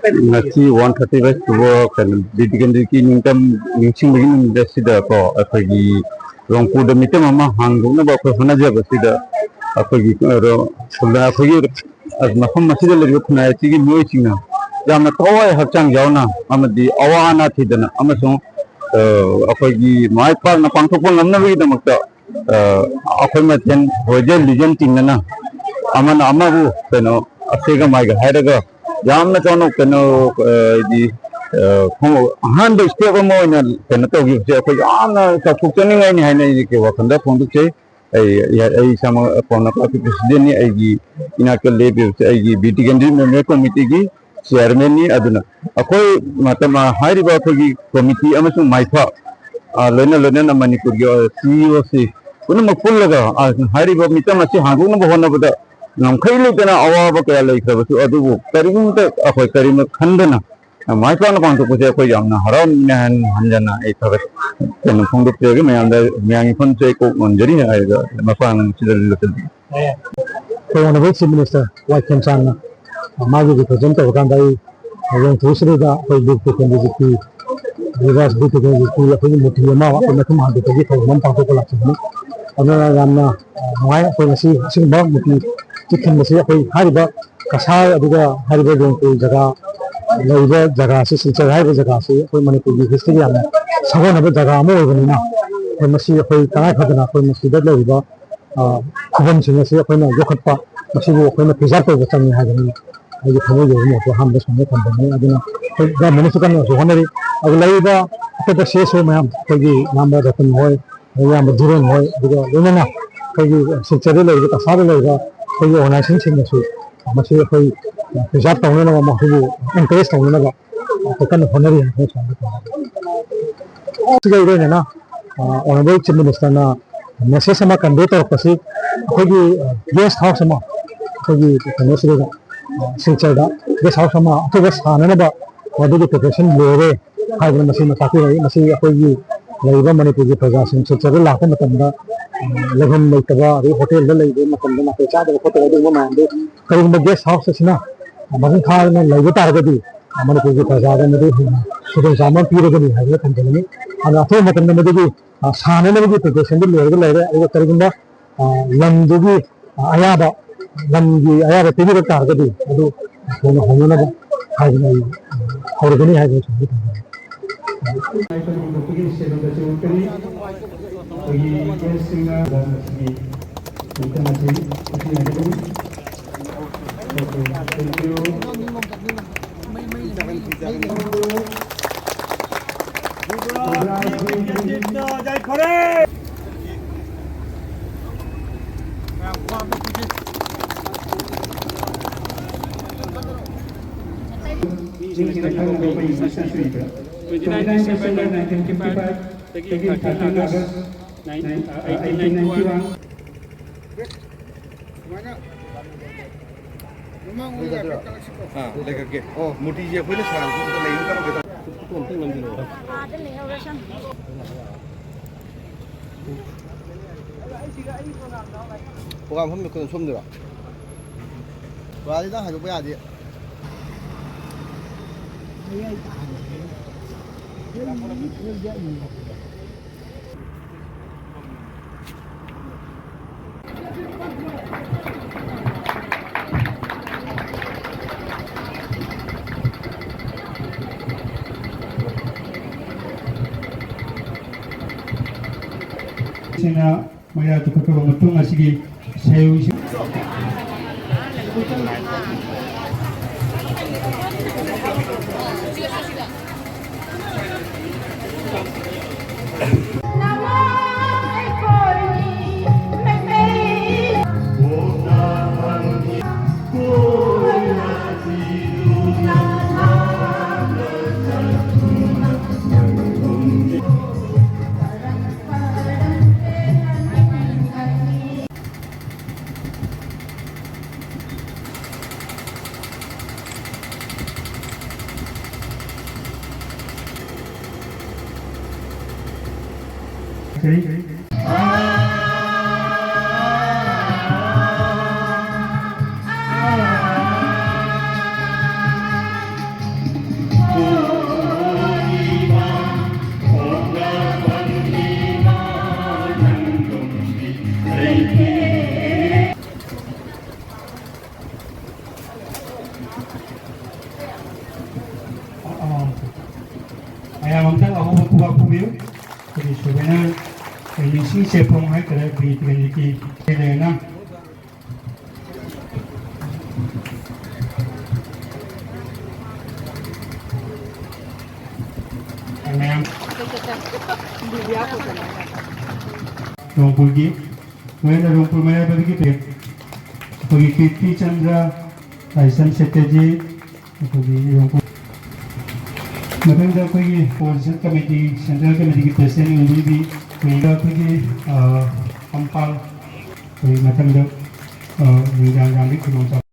Nasi 135 tuwa kan didikan ki ningtam ningching begin sida ko apagi Rongpur da mitam ama hangdokna ba ko fana ja basida apagi ro sulda apagi mafam masida le khuna chi gi moi chingna jamna thawai hakchang yauna amadi awana thidana amasung apagi maikhum na pangthokpa ngamna bi damakta akhoi maten hoje legend tingna amana amabu keno asega maiga hairaga jamna chono keno di han de step mo ina keno to gi se ko jamna ta phukchani ngai ni haina ji ke wakhanda phondu che ai sama Paona Club president ni ai gi ina ke lebe ai gi BT Gendri member committee gi chairman ni aduna akoi matama hairi ba ko gi committee amasung MYFA loina loina Manipur gi CEO se kuna mapullaga hairi ba mitam asi hanguna bahona bada namkhailu tena awaba kaya laikhabasu adubu karimta akhoi karim khandana MYFA na pangthokpa se akhoi yamna haram ne hanjana ai thagat tena phongdok ge mayamda myangi phon che ko monjari ai ga mapang sidal local ko honorable chief minister Heikham san magi gi present to kan dai ayong thusri da ko duk ko kan ji Yuvaraj Bir Tikendrajit ko akhoi muthi ma wa ko nakum ha de gi thawam pangthokpa la chini ana ramna mai ko ngasi sing ba muthi chicken मसी अखोई हारिबा कसार अदुगा हारिबा जोंको जगह लैबा जगह से सिलचर हारिबा जगह से अखोई मणिपुर की हिस्ट्री याना सगोनबा जगह अमा ओइबनिना अखोई मसी अखोई तनाय फदना अखोई मसी द लैबा खबम सिंह से अखोइना जोखटपा मसीबो अखोइना प्रिजर्व तौबा चंगि हागनि आइ खमो यो मोतो हामबा संगे थंबनि अदुना गवर्नमेंट से कनो होनरि अग लैबा अतबा सेसो मयाम अखोइगी नामबा रतन होय या मधुरन होय अदुगा लोनना अखोइगी सिलचर लैबा कसार लैबा कोई ऑर्गेनाइजेशन सिंगसु मसे कोई प्रिजर्व तौने ना मखबु एनकरेज तौने ना तो कन होनरि है संग सिगै रे ना ऑनरेबल चीफ मिनिस्टर ना मैसेज समा कन्वे तो पसी कोई गेस्ट हाउस समा कोई कनो सिगै सिलचर दा गेस्ट हाउस समा तो बस खाने ना बा मदु प्रिपरेशन लेरे हाइबन मसी मताकी रही मसी कोई लैबा मणिपुर की प्रजा सिंह सिलचर लाके मतंदा लेकिन लेतबा अरे होटल द लेबे मतंदा ना पेचा द फोटो द मान दे करिंग द गेस्ट हाउस सिना मगन खा ने लेबे तारगदी मणिपुर की प्रजा द मदे सुदन जामन पीरगनी हाइले थंजनी अना तो मतंदा मदे साने ने की प्रिपरेशन द लेरे लेरे अरे करिंग द लंदुगी आयाबा लंगी आयाबा पीरग तारगदी अदु होनो होनो ना हाइले होरगनी हाइले लेकर ओ मोटी जे कोई साल को तो नहीं करोगे तो तुम तक लंबी लो प्रोग्राम हम को सुम देबा वाली दा हाजो बया दे Singha maya tu ko matung Ngasigi sayu ayamamtang ako magkuha po biyo. Jadi sebenarnya ini sih sepong hai kada bi tinggi kele na. Ayam. Rongpur gi, mana Rongpur maya bagi kita. Bagi Kirti Chandra, Assam Strategy, bagi Rongpur. Matanda bagi Policy Committee, Central Committee kita seni undi bagi Hon'ble, bagi matanda yang jangan kurang.